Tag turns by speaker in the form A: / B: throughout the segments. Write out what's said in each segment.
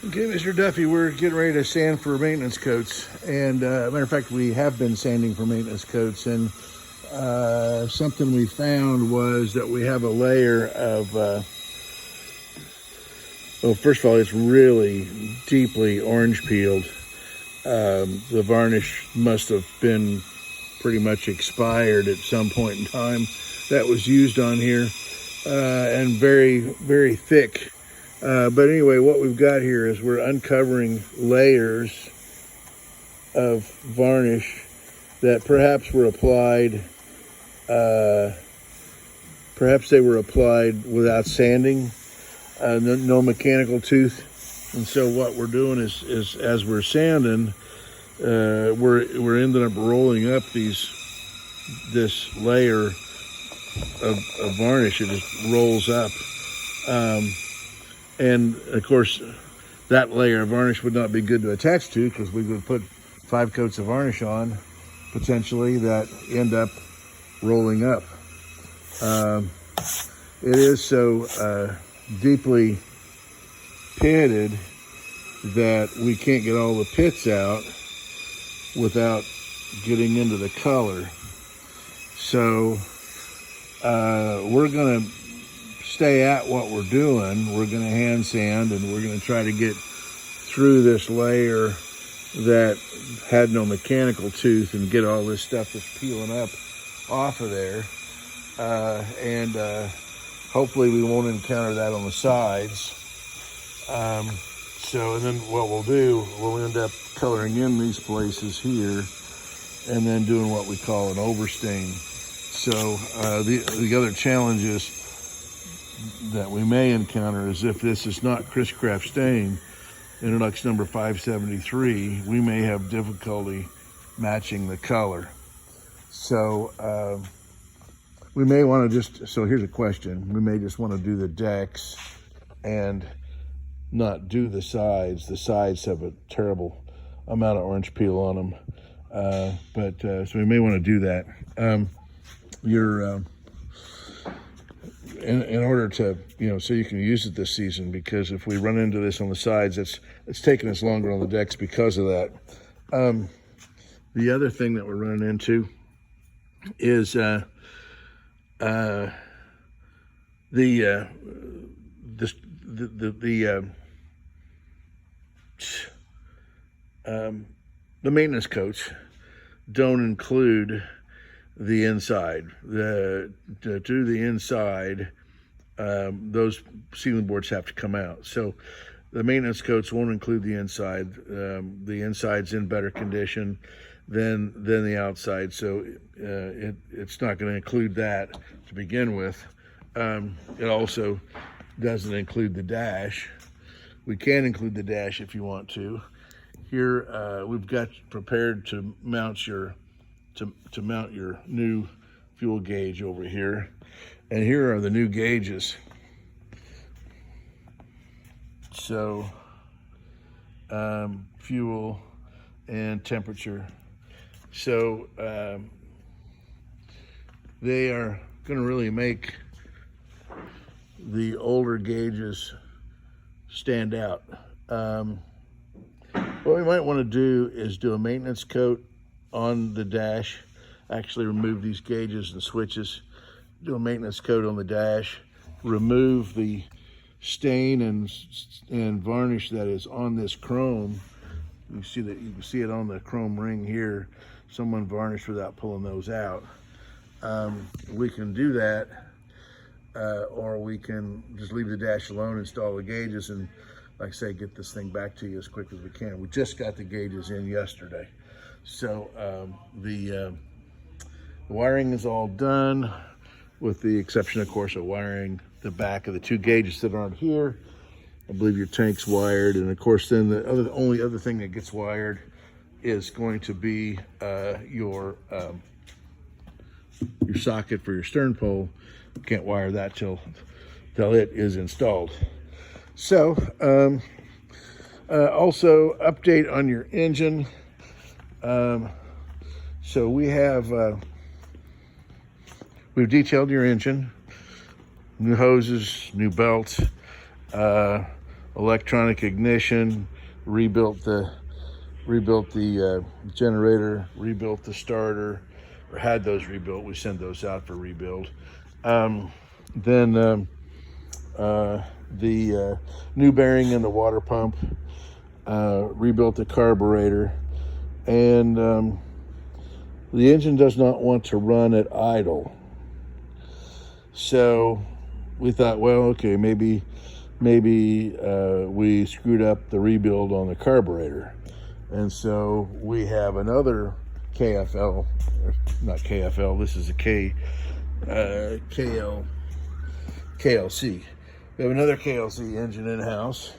A: Okay, Mr. Duffy, we're getting ready to sand for maintenance coats. And matter of fact, we have been sanding for maintenance coats. And something we found was that we have a layer of, well, first of all, it's really deeply orange peeled. The varnish must have been pretty much expired at some point in time. That was used on here, and very, very thick. But anyway, what we've got here is we're uncovering layers of varnish that perhaps were applied, perhaps they were applied without sanding, no mechanical tooth. And so what we're doing is as we're sanding, we're ending up rolling up this layer of varnish. It just rolls up. And of course, that layer of varnish would not be good to attach to, because we would put 5 coats of varnish on, potentially, that end up rolling up. It is so deeply pitted that we can't get all the pits out without getting into the color. So we're going to stay at what we're doing. We're going to hand sand, and we're going to try to get through this layer that had no mechanical tooth and get all this stuff that's peeling up off of there. And hopefully we won't encounter that on the sides. And then what we'll do, we'll end up coloring in these places here and then doing what we call an overstain. So the other challenges that we may encounter is if this is not Chris Craft stain, Interlux number 573, we may have difficulty matching the color. So we may want to so here's a question. We may just want to do the decks and not do the sides. The sides have a terrible amount of orange peel on them. So we may want to do that. In order to, so you can use it this season, because if we run into this on the sides, it's taking us longer on the decks because of that. The other thing that we're running into is the maintenance coats don't include the inside. To do the inside, those sealing boards have to come out. So the maintenance coats won't include the inside. The inside's in better condition than the outside, so it's not going to include that to begin with. It also doesn't include the dash. We can include the dash if you want to. Here we've got prepared to mount your new fuel gauge over here, and here are the new gauges. So fuel and temperature. So they are going to really make the older gauges stand out. What we might want to do is do a maintenance coat on the dash, actually remove these gauges and switches, do a maintenance coat on the dash, remove the stain and varnish that is on this chrome. You can see it on the chrome ring here. Someone varnished without pulling those out. We can do that, or we can just leave the dash alone, install the gauges, and like I say, get this thing back to you as quick as we can. We just got the gauges in yesterday. So the wiring is all done, with the exception, of course, of wiring the back of the 2 gauges that aren't here. I believe your tank's wired, and of course then the only other thing that gets wired is going to be your socket for your stern pole. You can't wire that till it is installed. So also update on your engine. So we've detailed your engine, new hoses, new belt, electronic ignition, rebuilt the generator, rebuilt the starter, or had those rebuilt. We send those out for rebuild. Then the new bearing in the water pump, rebuilt the carburetor, and the engine does not want to run at idle. So we thought, well, okay, maybe we screwed up the rebuild on the carburetor. And so we have another KFL, not KFL, this is a KLC. We have another KLC engine in-house,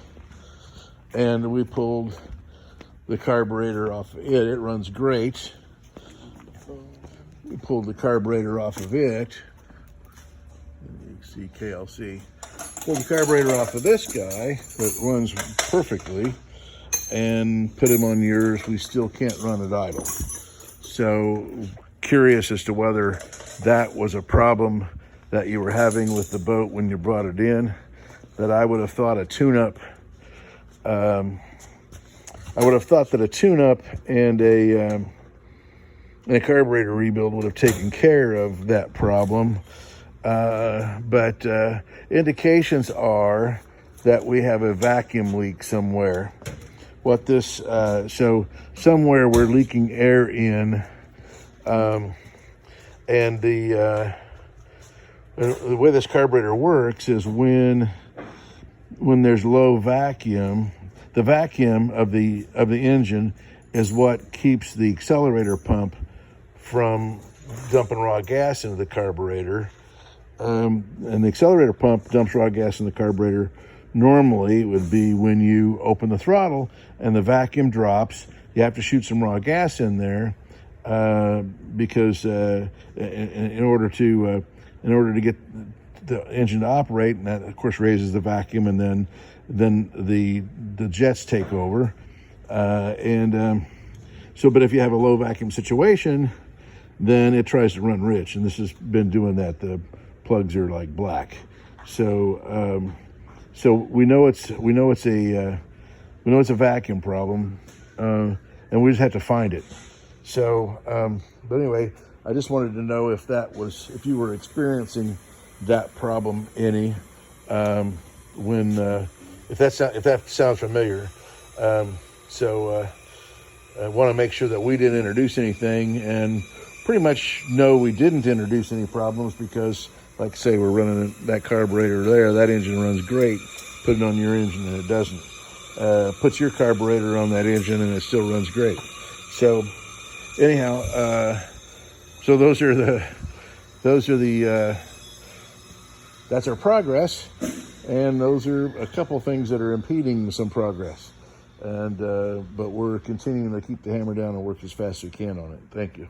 A: and we pulled the carburetor off it. It runs great. We pulled the carburetor off of it. You can see KLC. Pulled the carburetor off of this guy that runs perfectly and put him on yours. We still can't run it idle. So curious as to whether that was a problem that you were having with the boat when you brought it in. That I would have thought a tune-up, I would have thought that a tune-up and a carburetor rebuild would have taken care of that problem. But indications are that we have a vacuum leak somewhere. So somewhere we're leaking air in, and the way this carburetor works is when there's low vacuum, the vacuum of the engine is what keeps the accelerator pump from dumping raw gas into the carburetor. And the accelerator pump dumps raw gas in the carburetor. Normally it would be when you open the throttle and the vacuum drops. You have to shoot some raw gas in there because in order to get the engine to operate, and that of course raises the vacuum, and then the jets take over. But if you have a low vacuum situation, then it tries to run rich, and this has been doing that. The plugs are like black. So we know it's a vacuum problem, and we just have to find it. So, but anyway, I just wanted to know if you were experiencing that problem any, if that sounds familiar. I want to make sure that we didn't introduce anything, and pretty much know we didn't introduce any problems because, like I say, we're running that carburetor there. That engine runs great. Put it on your engine and it doesn't. Put your carburetor on that engine and it still runs great. So anyhow, so that's our progress, and those are a couple things that are impeding some progress. And but we're continuing to keep the hammer down and work as fast as we can on it. Thank you.